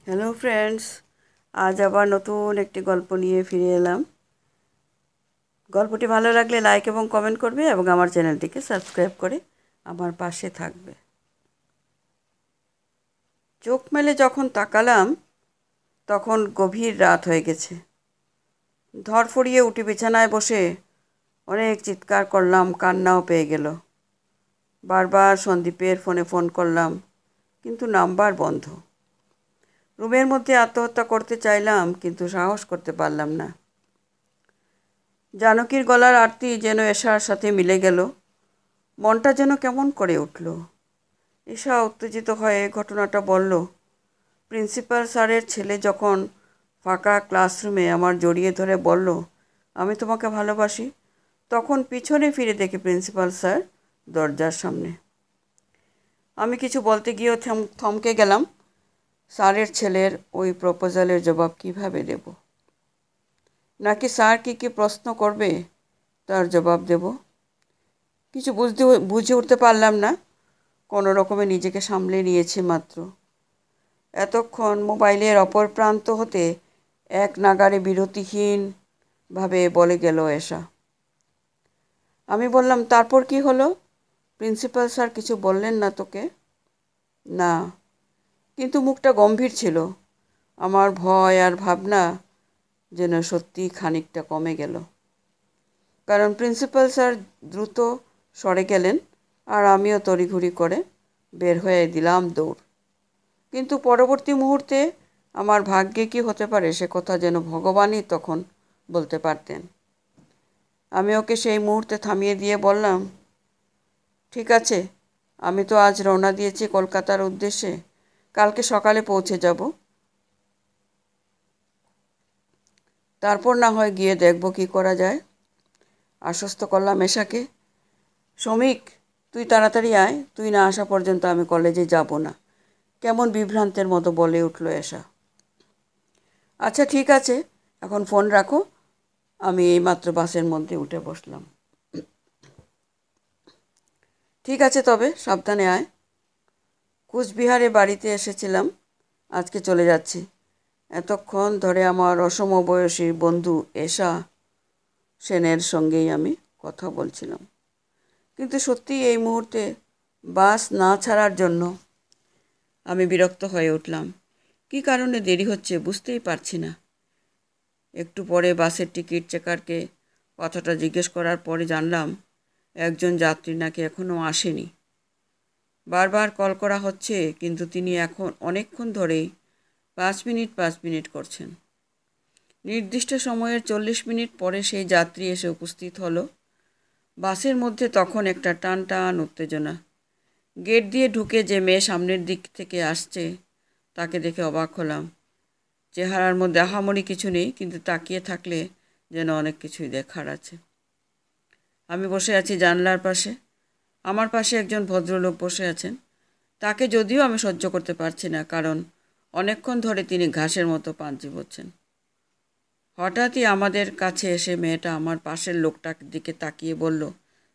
Hello friends, আজ আবার নতুন একটি গল্প নিয়ে ফিরে এলাম। গল্পটি ভালো লাগলে লাইক এবং কমেন্ট করবে এবং আমার চ্যানেলটিকে সাবস্ক্রাইব করে আমার পাশে থাকবে। চোখ মেলে যখন তাকালাম তখন গভীর রাত হয়ে গেছে। ধরফড়িয়ে উঠে বিছানায় বসে অনেক চিৎকার করলাম, কান্নাও পেয়ে গেল। বারবার সন্দীপের ফোনে ফোন করলাম, কিন্তু নাম্বার বন্ধ। রুমের মধ্যে আত্মহত্যা করতে চাইলাম, কিন্তু সাহস করতে পারলাম না। জানকীর গলার আরতি যেন এশার সাথে মিলে গেল। মনটা যেন কেমন করে উঠল। এশা উত্তেজিত হয়ে ঘটনাটা বলল। প্রিন্সিপাল স্যারের ছেলে যখন ফাঁকা ক্লাসরুমে আমার জড়িয়ে ধরে বলল, আমি তোমাকে ভালোবাসি, তখন পিছনে ফিরে দেখি প্রিন্সিপাল স্যার দরজার সামনে। আমি কিছু বলতে গিয়েও থমকে গেলাম। স্যারের ছেলের ওই প্রপোজালের জবাব কিভাবে দেব? নাকি স্যার কী প্রশ্ন করবে তার জবাব দেব? কিছু বুঝে উঠতে পারলাম না। কোনো রকমে নিজেকে সামলে নিয়েছি মাত্র। এতক্ষণ মোবাইলের অপর প্রান্ত হতে এক নাগাড়ে বিরতিহীনভাবে বলে গেল এশা। আমি বললাম, তারপর কি হলো? প্রিন্সিপাল স্যার কিছু বললেন না তোকে? না, কিন্তু মুখটা গম্ভীর ছিল। আমার ভয় আর ভাবনা যেন সত্যিই খানিকটা কমে গেল। কারণ প্রিন্সিপাল স্যার দ্রুত সরে গেলেন আর আমিও তড়িঘড়ি করে বের হয়ে দিলাম দৌড়। কিন্তু পরবর্তী মুহূর্তে আমার ভাগ্যে কী হতে পারে সে কথা যেন ভগবানই তখন বলতে পারতেন। আমি ওকে সেই মুহূর্তে থামিয়ে দিয়ে বললাম, ঠিক আছে, আমি তো আজ রওনা দিয়েছি কলকাতার উদ্দেশ্যে, কালকে সকালে পৌঁছে যাব। তারপর না হয় গিয়ে দেখব কী করা যায়। আশ্বস্ত করলাম এশাকে। শ্রমিক, তুই তাড়াতাড়ি আয়, তুই না আসা পর্যন্ত আমি কলেজে যাব না। কেমন বিভ্রান্তের মতো বলে উঠল এশা। আচ্ছা ঠিক আছে, এখন ফোন রাখো, আমি এইমাত্র বাসের মধ্যে উঠে বসলাম। ঠিক আছে, তবে সাবধানে আয়। কুচবিহারে বাড়িতে এসেছিলাম, আজকে চলে যাচ্ছি। এতক্ষণ ধরে আমার অসমবয়সী বন্ধু এশা সেনের সঙ্গেই আমি কথা বলছিলাম। কিন্তু সত্যিই এই মুহূর্তে বাস না ছাড়ার জন্য আমি বিরক্ত হয়ে উঠলাম। কী কারণে দেরি হচ্ছে বুঝতেই পারছি না। একটু পরে বাসের টিকিট চেকারকে কথাটা জিজ্ঞেস করার পরে জানলাম একজন যাত্রী নাকি এখনও আসেনি। বারবার কল করা হচ্ছে, কিন্তু তিনি এখন অনেকক্ষণ ধরেই 5 মিনিট করছেন। নির্দিষ্ট সময়ের 40 মিনিট পরে সেই যাত্রী এসে উপস্থিত হলো। বাসের মধ্যে তখন একটা টান টান উত্তেজনা। গেট দিয়ে ঢুকে যে মেয়ে সামনের দিক থেকে আসছে তাকে দেখে অবাক হলাম। চেহারার মধ্যে আহামরি কিছু নেই, কিন্তু তাকিয়ে থাকলে যেন অনেক কিছুই দেখার আছে। আমি বসে আছি জানলার পাশে। আমার পাশে একজন ভদ্রলোক বসে আছেন। তাকে যদিও আমি সহ্য করতে পারছি না, কারণ অনেকক্ষণ ধরে তিনি ঘাসের মতো পান চিবোচ্ছেন। হঠাৎই আমাদের কাছে এসে মেয়েটা আমার পাশের লোকটার দিকে তাকিয়ে বলল,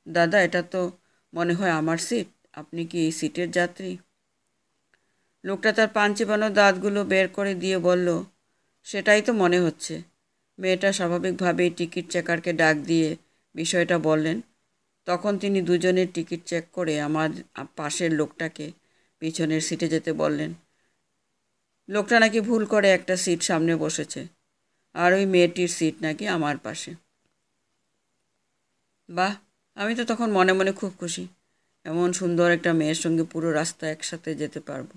দাদা, এটা তো মনে হয় আমার সিট, আপনি কি এই সিটের যাত্রী? লোকটা তার পান চিবানো দাঁতগুলো বের করে দিয়ে বলল, সেটাই তো মনে হচ্ছে। মেয়েটা স্বাভাবিকভাবেই টিকিট চেকারকে ডাক দিয়ে বিষয়টা বললেন। তখন তিনি দুজনের টিকিট চেক করে আমার পাশের লোকটাকে পিছনের সিটে যেতে বললেন। লোকটা নাকি ভুল করে একটা সিট সামনে বসেছে, আর ওই মেয়েটির সিট নাকি আমার পাশে। বাহ, আমি তো তখন মনে মনে খুব খুশি। এমন সুন্দর একটা মেয়ের সঙ্গে পুরো রাস্তা একসাথে যেতে পারবো।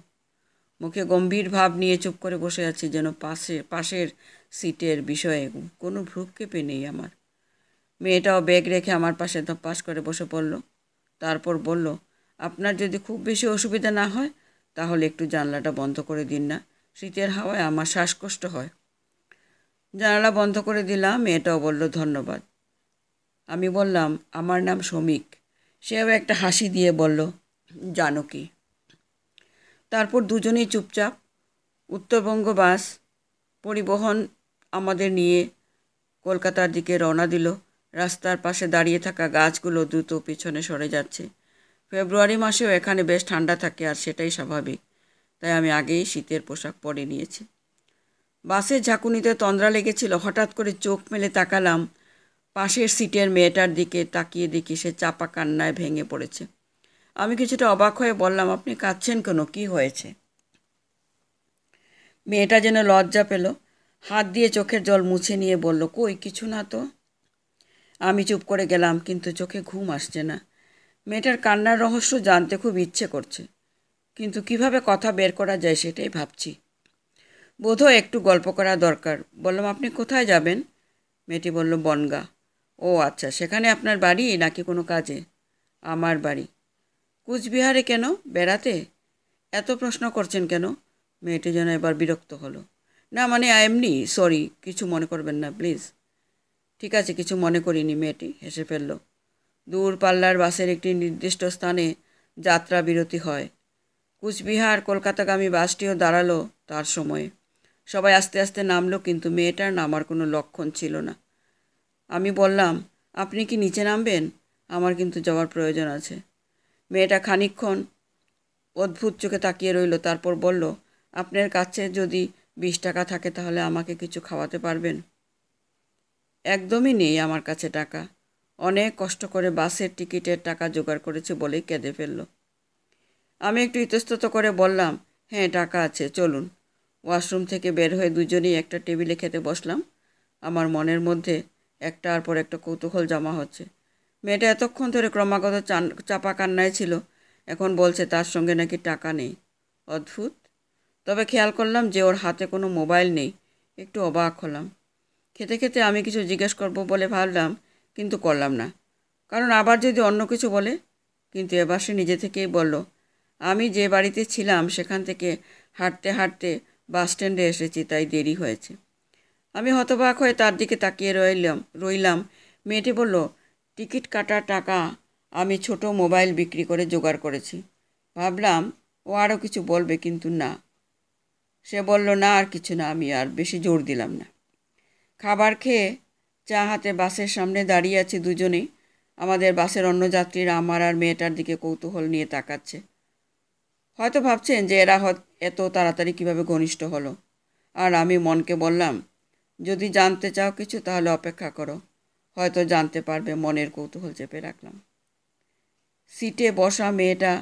মুখে গম্ভীর ভাব নিয়ে চুপ করে বসে আছি, যেন পাশের সিটের বিষয়ে কোনো ভ্রুক্ষেপে নেই আমার। মেয়েটাও ব্যাগ রেখে আমার পাশে ধপাস করে বসে পড়ল। তারপর বলল, আপনার যদি খুব বেশি অসুবিধা না হয় তাহলে একটু জানলাটা বন্ধ করে দিন না, শীতের হাওয়ায় আমার শ্বাসকষ্ট হয়। জানালা বন্ধ করে দিলাম। মেয়েটাও বলল, ধন্যবাদ। আমি বললাম, আমার নাম শ্রমিক। সেও একটা হাসি দিয়ে বলল, জানকী। তারপর দুজনেই চুপচাপ। উত্তরবঙ্গ বাস পরিবহন আমাদের নিয়ে কলকাতার দিকে রওনা দিল। রাস্তার পাশে দাঁড়িয়ে থাকা গাছগুলো দ্রুত পিছনে সরে যাচ্ছে। ফেব্রুয়ারি মাসেও এখানে বেশ ঠান্ডা থাকে, আর সেটাই স্বাভাবিক। তাই আমি আগেই শীতের পোশাক পরে নিয়েছি। বাসের ঝাঁকুনিতে তন্দ্রা লেগেছিল। হঠাৎ করে চোখ মেলে তাকালাম পাশের সিটের মেয়েটার দিকে। তাকিয়ে দেখি সে চাপা কান্নায় ভেঙে পড়েছে। আমি কিছুটা অবাক হয়ে বললাম, আপনি কাঁদছেন কেন, কী হয়েছে? মেয়েটা যেন লজ্জা পেল, হাত দিয়ে চোখের জল মুছে নিয়ে বলল, কই কিছু না তো। আমি চুপ করে গেলাম, কিন্তু চোখে ঘুম আসছে না। মেয়েটার কান্নার রহস্য জানতে খুব ইচ্ছে করছে, কিন্তু কিভাবে কথা বের করা যায় সেটাই ভাবছি। বোধহয় একটু গল্প করা দরকার। বললাম, আপনি কোথায় যাবেন? মেয়েটি বলল, বনগাঁ। ও আচ্ছা, সেখানে আপনার বাড়ি নাকি কোনো কাজে? আমার বাড়ি। কুচবিহারে কেন, বেড়াতে? এত প্রশ্ন করছেন কেন? মেয়েটি যেন এবার বিরক্ত হলো। না মানে এমনি, সরি, কিছু মনে করবেন না প্লিজ। ঠিক আছে, কিছু মনে করিনি। মেয়েটি হেসে ফেলল। দূরপাল্লার বাসের একটি নির্দিষ্ট স্থানে যাত্রা বিরতি হয়। কুচবিহার কলকাতাগামী বাসটিও দাঁড়ালো তার সময়ে। সবাই আস্তে আস্তে নামলো, কিন্তু মেয়েটার নামার কোনো লক্ষণ ছিল না। আমি বললাম, আপনি কি নিচে নামবেন? আমার কিন্তু যাওয়ার প্রয়োজন আছে। মেয়েটা খানিকক্ষণ অদ্ভুত চোখে তাকিয়ে রইল, তারপর বলল, আপনার কাছে যদি 20 টাকা থাকে তাহলে আমাকে কিছু খাওয়াতে পারবেন? একদমই নেই আমার কাছে টাকা। অনেক কষ্ট করে বাসের টিকিটের টাকা জোগাড় করেছে বলেই কেঁদে ফেলল। আমি একটু ইতস্তত করে বললাম, হ্যাঁ টাকা আছে, চলুন। ওয়াশরুম থেকে বের হয়ে দুজনেই একটা টেবিলে খেতে বসলাম। আমার মনের মধ্যে একটার পর একটা কৌতূহল জমা হচ্ছে। মেয়েটা এতক্ষণ ধরে ক্রমাগত চাপা কান্নায় ছিল, এখন বলছে তার সঙ্গে নাকি টাকা নেই। অদ্ভুত। তবে খেয়াল করলাম যে ওর হাতে কোনো মোবাইল নেই। একটু অবাক হলাম। খেতে খেতে আমি কিছু জিজ্ঞেস করব বলে ভাবলাম, কিন্তু করলাম না, কারণ আবার যদি অন্য কিছু বলে। কিন্তু এবার সে নিজে থেকেই বলল, আমি যে বাড়িতে ছিলাম সেখান থেকে হাঁটতে হাঁটতে বাস স্ট্যান্ডে এসেছি, তাই দেরি হয়েছে। আমি হতবাক হয়ে তার দিকে তাকিয়ে রইলাম। মেয়েটি বলল, টিকিট কাটার টাকা আমি ছোট মোবাইল বিক্রি করে জোগাড় করেছি। ভাবলাম ও আরও কিছু বলবে, কিন্তু না। সে বলল, না আর কিছু না। আমি আর বেশি জোর দিলাম না। খাবার খেয়ে চা হাতে বাসের সামনে দাঁড়িয়ে আছি দুজনেই। আমাদের বাসের অন্য যাত্রীরা আমার আর মেয়েটার দিকে কৌতূহল নিয়ে তাকাচ্ছে। হয়তো ভাবছেন যে এরা এত তাড়াতাড়ি কিভাবে ঘনিষ্ঠ হলো। আর আমি মনকে বললাম, যদি জানতে চাও কিছু তাহলে অপেক্ষা করো, হয়তো জানতে পারবে। মনের কৌতূহল চেপে রাখলাম। সিটে বসা মেয়েটা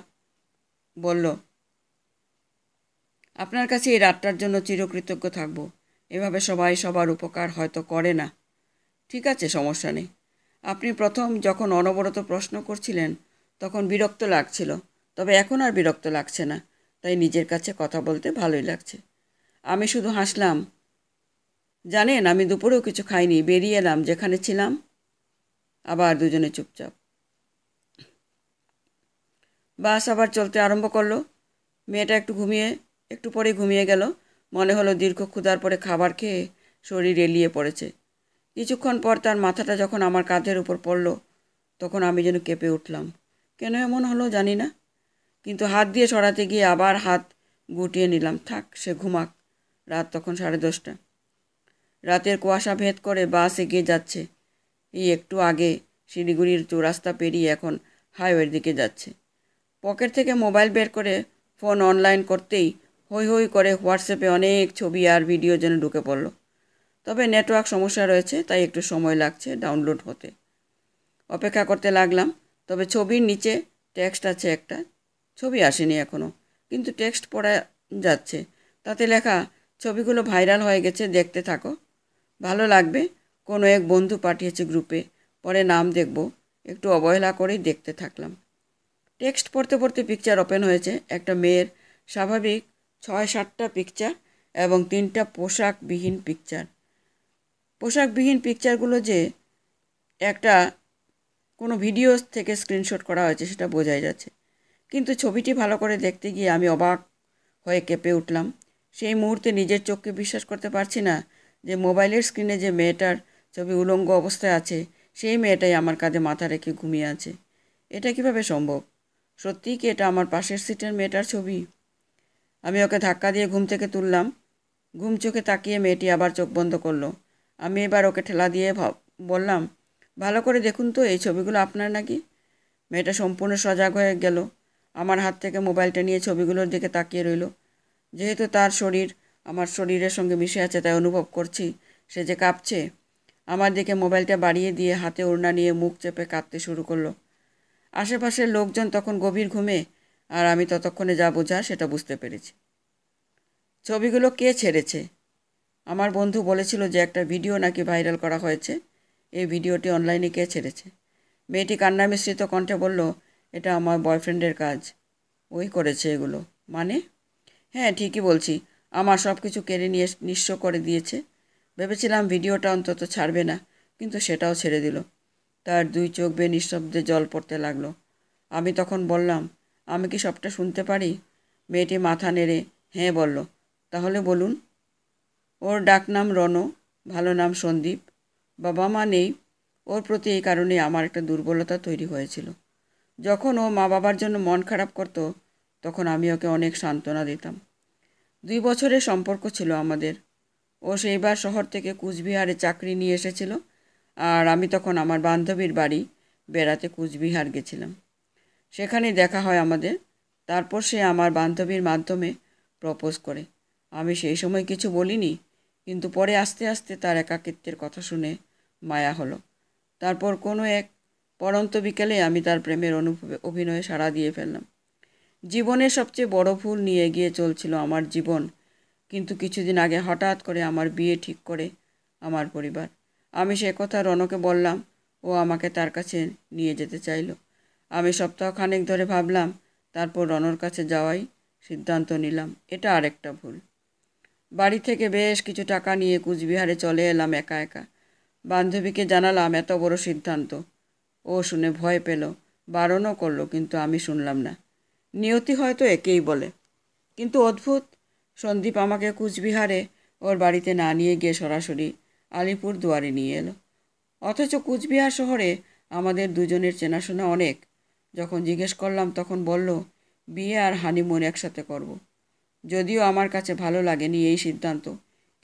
বলল, আপনার কাছে এই রাতটার জন্য চিরকৃতজ্ঞ থাকব। এভাবে সবাই সবার উপকার হয়তো করে না। ঠিক আছে, সমস্যা নেই। আপনি প্রথম যখন অনবরত প্রশ্ন করছিলেন তখন বিরক্ত লাগছিল, তবে এখন আর বিরক্ত লাগছে না। তাই নিজের কাছে কথা বলতে ভালোই লাগছে। আমি শুধু হাসলাম। জানেন, আমি দুপুরেও কিছু খাইনি, বেরিয়ে এলাম যেখানে ছিলাম। আবার দুজনে চুপচাপ। বাস আবার চলতে আরম্ভ করলো। মেয়েটা একটু পরে ঘুমিয়ে গেল। মনে হলো দীর্ঘ ক্ষুধার পরে খাবার খেয়ে শরীর এলিয়ে পড়েছে। কিছুক্ষণ পর তার মাথাটা যখন আমার কাঁধের উপর পড়ল, তখন আমি যেন কেঁপে উঠলাম। কেন এমন হলো জানি না, কিন্তু হাত দিয়ে সরাতে গিয়ে আবার হাত গুটিয়ে নিলাম। থাক, সে ঘুমাক। রাত তখন 10:30। রাতের কুয়াশা ভেদ করে বাস এগিয়ে যাচ্ছে। এই একটু আগে শিলিগুড়ির চৌরাস্তা পেরিয়ে এখন হাইওয়ের দিকে যাচ্ছে। পকেট থেকে মোবাইল বের করে ফোন অনলাইন করতেই হই হই করে হোয়াটসঅ্যাপে অনেক ছবি আর ভিডিও যেন ঢুকে পড়ল। তবে নেটওয়ার্ক সমস্যা রয়েছে, তাই একটু সময় লাগছে ডাউনলোড হতে। অপেক্ষা করতে লাগলাম। তবে ছবির নিচে টেক্সট আছে একটা। ছবি আসেনি এখনও, কিন্তু টেক্সট পড়া যাচ্ছে। তাতে লেখা, ছবিগুলো ভাইরাল হয়ে গেছে, দেখতে থাকো, ভালো লাগবে। কোনো এক বন্ধু পাঠিয়েছে গ্রুপে, পরে নাম দেখব। একটু অবহেলা করেই দেখতে থাকলাম। টেক্সট পড়তে পড়তে পিকচার ওপেন হয়েছে। একটা মেয়ের স্বাভাবিক 6-7টা পিকচার এবং 3টা পোশাকবিহীন পিকচার। পোশাকবিহীন পিকচারগুলো যে একটা কোনো ভিডিও থেকে স্ক্রিনশট করা হয়েছে সেটা বোঝাই যাচ্ছে, কিন্তু ছবিটি ভালো করে দেখতে গিয়ে আমি অবাক হয়ে কেঁপে উঠলাম। সেই মুহূর্তে নিজের চোখকে বিশ্বাস করতে পারছি না যে মোবাইলের স্ক্রিনে যে মেয়েটার ছবি উলঙ্গ অবস্থায় আছে, সেই মেয়েটাই আমার কাঁধে মাথা রেখে ঘুমিয়ে আছে। এটা কিভাবে সম্ভব? সত্যিই কি এটা আমার পাশের সিটের মেয়েটার ছবি? আমি ওকে ধাক্কা দিয়ে ঘুম থেকে তুললাম। ঘুম চোখে তাকিয়ে মেয়েটি আবার চোখ বন্ধ করলো। আমি এবার ওকে ঠেলা দিয়ে বললাম, ভালো করে দেখুন তো, এই ছবিগুলো আপনার নাকি? মেয়েটা সম্পূর্ণ সজাগ হয়ে গেল। আমার হাত থেকে মোবাইলটা নিয়ে ছবিগুলোর দিকে তাকিয়ে রইল। যেহেতু তার শরীর আমার শরীরের সঙ্গে মিশে আছে, তাই অনুভব করছি সে যে কাঁপছে। আমার দিকে মোবাইলটা বাড়িয়ে দিয়ে হাতে ওড়না নিয়ে মুখ চেপে কাঁদতে শুরু করলো। আশেপাশের লোকজন তখন গভীর ঘুমে, আর আমি ততক্ষণে যা বোঝার সেটা বুঝতে পেরেছি। ছবিগুলো কে ছেড়েছে? আমার বন্ধু বলেছিল যে একটা ভিডিও নাকি ভাইরাল করা হয়েছে। এই ভিডিওটি অনলাইনে কে ছেড়েছে? মেয়েটি কান্না মিশ্রিত কণ্ঠে বলল, এটা আমার বয়ফ্রেন্ডের কাজ। ওই করেছে এগুলো। মানে? হ্যাঁ, ঠিকই বলছি। আমার সব কিছু কেড়ে নিয়ে নিঃস্ব করে দিয়েছে। ভেবেছিলাম ভিডিওটা অন্তত ছাড়বে না, কিন্তু সেটাও ছেড়ে দিল। তার 2 চোখ বেয়ে নিঃশব্দে জল পড়তে লাগলো। আমি তখন বললাম, আমি কি সবটা শুনতে পারি? মেয়েটি মাথা নেড়ে হ্যাঁ বলল। তাহলে বলুন। ওর ডাকনাম রণ, ভালো নাম সন্দীপ। বাবা মা নেই। ওর প্রতি এই কারণে আমার একটা দুর্বলতা তৈরি হয়েছিল। যখন ও মা বাবার জন্য মন খারাপ করত, তখন আমি ওকে অনেক সান্ত্বনা দিতাম। 2 বছরের সম্পর্ক ছিল আমাদের। ও সেইবার শহর থেকে কুচবিহারে চাকরি নিয়ে এসেছিল, আর আমি তখন আমার বান্ধবীর বাড়ি বেড়াতে কুচবিহার গেছিলাম। সেখানেই দেখা হয় আমাদের। তারপর সে আমার বান্ধবীর মাধ্যমে প্রপোজ করে। আমি সেই সময় কিছু বলিনি, কিন্তু পরে আস্তে আস্তে তার একাকিত্বের কথা শুনে মায়া হলো। তারপর কোনো এক পড়ন্ত বিকেলে আমি তার প্রেমের অভিনয়ে সাড়া দিয়ে ফেললাম। জীবনের সবচেয়ে বড় ভুল নিয়ে এগিয়ে চলছিল আমার জীবন। কিন্তু কিছুদিন আগে হঠাৎ করে আমার বিয়ে ঠিক করে আমার পরিবার। আমি সে কথা রণকে বললাম। ও আমাকে তার কাছে নিয়ে যেতে চাইল। আমি সপ্তাহখানেক ধরে ভাবলাম, তারপর রণর কাছে যাওয়াই সিদ্ধান্ত নিলাম। এটা আরেকটা ভুল। বাড়ি থেকে বেশ কিছু টাকা নিয়ে কুচবিহারে চলে এলাম একা একা। বান্ধবীকে জানালাম এত বড় সিদ্ধান্ত। ও শুনে ভয় পেল, বারণও করলো, কিন্তু আমি শুনলাম না। নিয়তি হয়তো একেই বলে। কিন্তু অদ্ভুত, সন্দীপ আমাকে কুচবিহারে ওর বাড়িতে না নিয়ে গিয়ে সরাসরি আলিপুর দুয়ারে নিয়ে এলো। অথচ কুচবিহার শহরে আমাদের দুজনের চেনাশোনা অনেক। যখন জিজ্ঞেস করলাম তখন বলল, বিয়ে আর হানিমুন একসাথে করব। যদিও আমার কাছে ভালো লাগেনি এই সিদ্ধান্ত,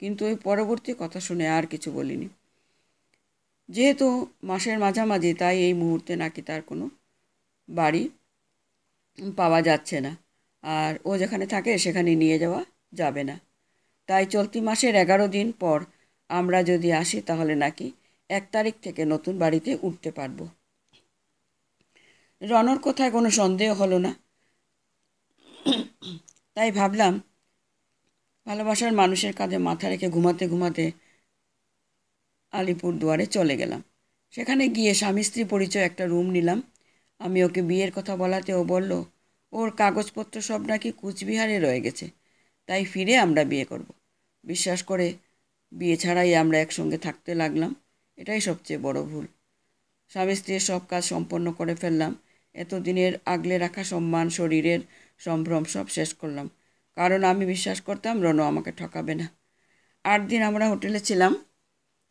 কিন্তু ওই পরবর্তী কথা শুনে আর কিছু বলিনি। যেহেতু মাসের মাঝামাঝি, তাই এই মুহূর্তে নাকি তার কোনো বাড়ি পাওয়া যাচ্ছে না, আর ও যেখানে থাকে সেখানে নিয়ে যাওয়া যাবে না। তাই চলতি মাসের 11 দিন পর আমরা যদি আসি, তাহলে নাকি 1 তারিখ থেকে নতুন বাড়িতে উঠতে পারবো। রণর কথায় কোনো সন্দেহ হলো না। তাই ভাবলাম, ভালোবাসার মানুষের কাঁধে মাথা রেখে ঘুমাতে ঘুমাতে আলিপুর দুয়ারে চলে গেলাম। সেখানে গিয়ে স্বামী স্ত্রী পরিচয় একটা রুম নিলাম। আমি ওকে বিয়ের কথা বলাতে ও বলল, ওর কাগজপত্র সব নাকি কুচবিহারে রয়ে গেছে, তাই ফিরে আমরা বিয়ে করব। বিশ্বাস করে বিয়ে ছাড়াই আমরা একসঙ্গে থাকতে লাগলাম। এটাই সবচেয়ে বড় ভুল। স্বামী স্ত্রীর সব কাজ সম্পন্ন করে ফেললাম। এতদিনের আগলে রাখা সম্মান, শরীরের সম্ভ্রম সব শেষ করলাম, কারণ আমি বিশ্বাস করতাম রণ আমাকে ঠকাবে না। 8 দিন আমরা হোটেলে ছিলাম।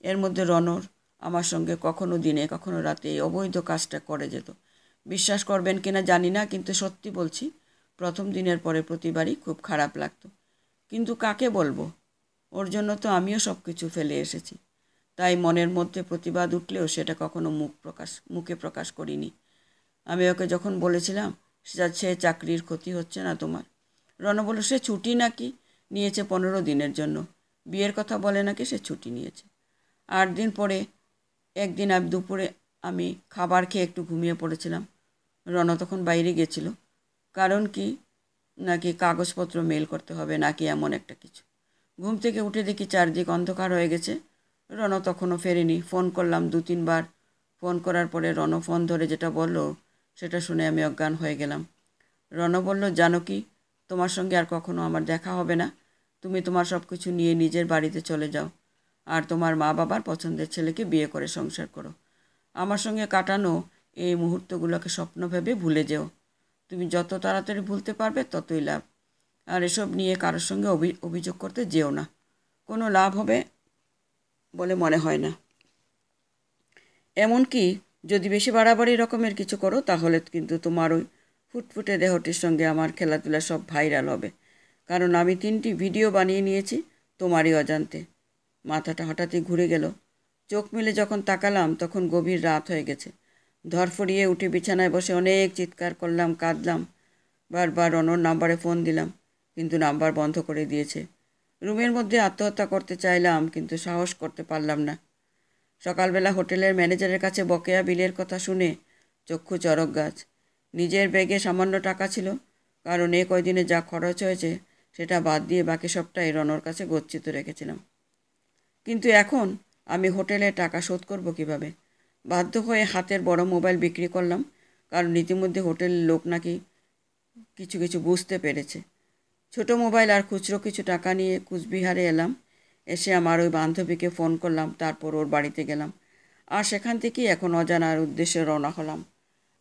এর মধ্যে রণর আমার সঙ্গে কখনো দিনে কখনো রাতে এই অবৈধ কাজটা করে যেত। বিশ্বাস করবেন কিনা জানি না, কিন্তু সত্যি বলছি, প্রথম দিনের পরে প্রতিবারই খুব খারাপ লাগতো। কিন্তু কাকে বলবো? ওর জন্য তো আমিও সব কিছু ফেলে এসেছি। তাই মনের মধ্যে প্রতিবাদ উঠলেও সেটা কখনো মুখে প্রকাশ করিনি। আমি ওকে যখন বলেছিলাম, সে চাকরির ক্ষতি হচ্ছে না তোমার? রণ বলল, সে ছুটি নাকি নিয়েছে 15 দিনের জন্য। বিয়ের কথা বলে নাকি সে ছুটি নিয়েছে। 8 দিন পরে একদিন দুপুরে আমি খাবার খেয়ে একটু ঘুমিয়ে পড়েছিলাম। রণ তখন বাইরে গেছিল। কারণ কি, নাকি কাগজপত্র মেল করতে হবে, নাকি এমন একটা কিছু। ঘুম থেকে উঠে দেখি চারদিক অন্ধকার হয়ে গেছে। রণ তখনও ফেরেনি। ফোন করলাম 2-3 বার। ফোন করার পরে রণ ফোন ধরে যেটা বলল, সেটা শুনে আমি অজ্ঞান হয়ে গেলাম। রণ বলল, জানো কি, তোমার সঙ্গে আর কখনো আমার দেখা হবে না। তুমি তোমার সব কিছু নিয়ে নিজের বাড়িতে চলে যাও, আর তোমার মা বাবার পছন্দের ছেলেকে বিয়ে করে সংসার করো। আমার সঙ্গে কাটানো এই মুহূর্তগুলোকে স্বপ্ন ভেবে ভুলে যেও। তুমি যত তাড়াতাড়ি ভুলতে পারবে ততই লাভ। আর এসব নিয়ে কারোর সঙ্গে অভিযোগ করতে যেও না। কোনো লাভ হবে বলে মনে হয় না। এমনকি যদি বেশি বাড়াবাড়ি রকমের কিছু করো, তাহলে কিন্তু তোমার ওই ফুটফুটে দেহটির সঙ্গে আমার খেলাধুলা সব ভাইরাল হবে। কারণ আমি 3টি ভিডিও বানিয়ে নিয়েছি তোমারই অজান্তে। মাথাটা হঠাৎই ঘুরে গেল। চোখ মেলে যখন তাকালাম, তখন গভীর রাত হয়ে গেছে। ধরফড়িয়ে উঠে বিছানায় বসে অনেক চিৎকার করলাম, কাঁদলাম। বারবার রণর নাম্বারে ফোন দিলাম, কিন্তু নাম্বার বন্ধ করে দিয়েছে। রুমের মধ্যে আত্মহত্যা করতে চাইলাম, কিন্তু সাহস করতে পারলাম না। সকালবেলা হোটেলের ম্যানেজারের কাছে বকেয়া বিলের কথা শুনে চক্ষু চড়ক গাছ। নিজের ব্যাগে সামান্য টাকা ছিল, কারণ এ কয়দিনে যা খরচ হয়েছে সেটা বাদ দিয়ে বাকি সবটাই রনর কাছে গচ্ছিত রেখেছিলাম। কিন্তু এখন আমি হোটেলের টাকা শোধ করব কীভাবে? বাধ্য হয়ে হাতের বড় মোবাইল বিক্রি করলাম, কারণ ইতিমধ্যে হোটেলের লোক নাকি কিছু কিছু বুঝতে পেরেছে। ছোট মোবাইল আর খুচরো কিছু টাকা নিয়ে কুচবিহারে এলাম। এসে আমার ওই বান্ধবীকে ফোন করলাম, তারপর ওর বাড়িতে গেলাম। আর সেখান থেকেই এখন অজানার উদ্দেশ্যে রওনা হলাম।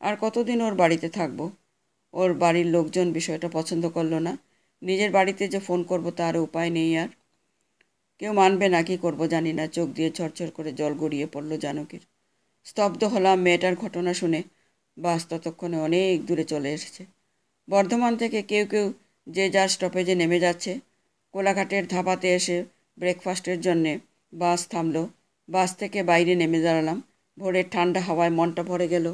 আর কতদিন ওর বাড়িতে থাকবো? ওর বাড়ির লোকজন বিষয়টা পছন্দ করলো না। নিজের বাড়িতে যে ফোন করব তার উপায় নেই আর। কেউ মানবে না, কি করবো জানি না। চোখ দিয়ে ঝরঝর করে জল গড়িয়ে পড়লো জানকীর। স্তব্ধ হলাম মেয়েটার ঘটনা শুনে। বাস ততক্ষণে অনেক দূরে চলে এসেছে। বর্ধমান থেকে কেউ কেউ যে যার স্টপেজে নেমে যাচ্ছে। কোলাঘাটের ধাবাতে এসে ব্রেকফাস্টের জন্যে বাস থামলো। বাস থেকে বাইরে নেমে দাঁড়ালাম। ভোরের ঠান্ডা হাওয়ায় মনটা ভরে গেল।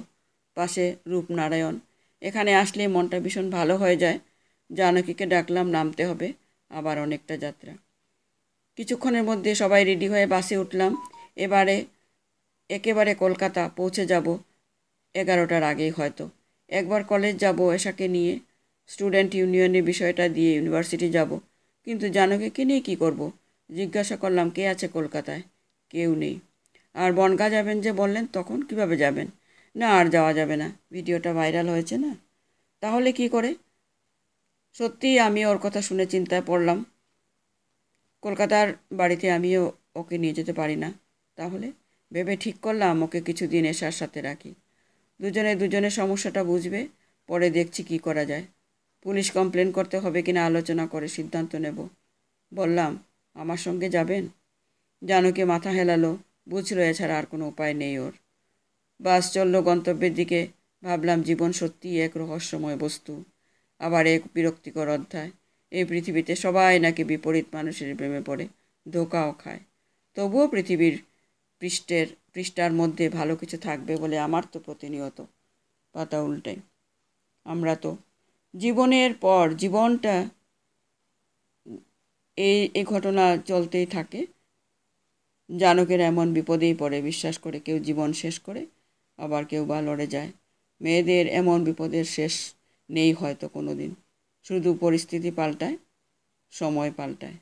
পাশে রূপনারায়ণ। এখানে আসলে মনটা ভীষণ ভালো হয়ে যায়। জানকীকে ডাকলাম, নামতে হবে, আবার অনেকটা যাত্রা। কিছুক্ষণের মধ্যে সবাই রেডি হয়ে বাসে উঠলাম। একেবারে কলকাতা পৌঁছে যাব 11টার আগেই হয়তো। একবার কলেজ যাব এশাকে নিয়ে, স্টুডেন্ট ইউনিয়নের বিষয়টা দিয়ে ইউনিভার্সিটি যাব। কিন্তু জানকীকে নিয়ে কী করব? জিজ্ঞাসা করলাম, কে আছে কলকাতায়? কেউ নেই। আর বনগাঁ যাবেন যে বললেন, তখন কিভাবে যাবেন? না, আর যাওয়া যাবে না, ভিডিওটা ভাইরাল হয়েছে না। তাহলে কি করে? সত্যিই আমি ওর কথা শুনে চিন্তায় পড়লাম। কলকাতার বাড়িতে আমিও ওকে নিয়ে যেতে পারি না। তাহলে ভেবে ঠিক করলাম ওকে কিছুদিন এশার সাথে রাখি। দুজনের সমস্যাটা বুঝবে, পরে দেখছি কি করা যায়। পুলিশ কমপ্লেন করতে হবে কিনা আলোচনা করে সিদ্ধান্ত নেব। বললাম, আমার সঙ্গে যাবেন? জানকী মাথা হেলালো, বুঝলো এছাড়া আর কোনো উপায় নেই ওর। বাস চলল গন্তব্যের দিকে। ভাবলাম, জীবন সত্যিই এক রহস্যময় বস্তু, আবার এক বিরক্তিকর অধ্যায়। এই পৃথিবীতে সবাই নাকি বিপরীত মানুষের প্রেমে পড়ে, ধোঁকাও খায়। তবুও পৃথিবীর পৃষ্ঠার মধ্যে ভালো কিছু থাকবে বলে আমার তো প্রতিনিয়ত পাতা উল্টে। আমরা তো জীবনের পর জীবনটা এই ঘটনা চলতেই থাকে। জানকের এমন বিপদেই পড়ে, বিশ্বাস করে কেউ জীবন শেষ করে, আবার কেউ বা লড়ে যায়। মেয়েদের এমন বিপদের শেষ নেই হয়তো কোনো দিন। শুধু পরিস্থিতি পাল্টায়, সময় পাল্টায়।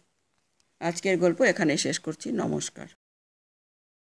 আজকের গল্প এখানে শেষ করছি। নমস্কার।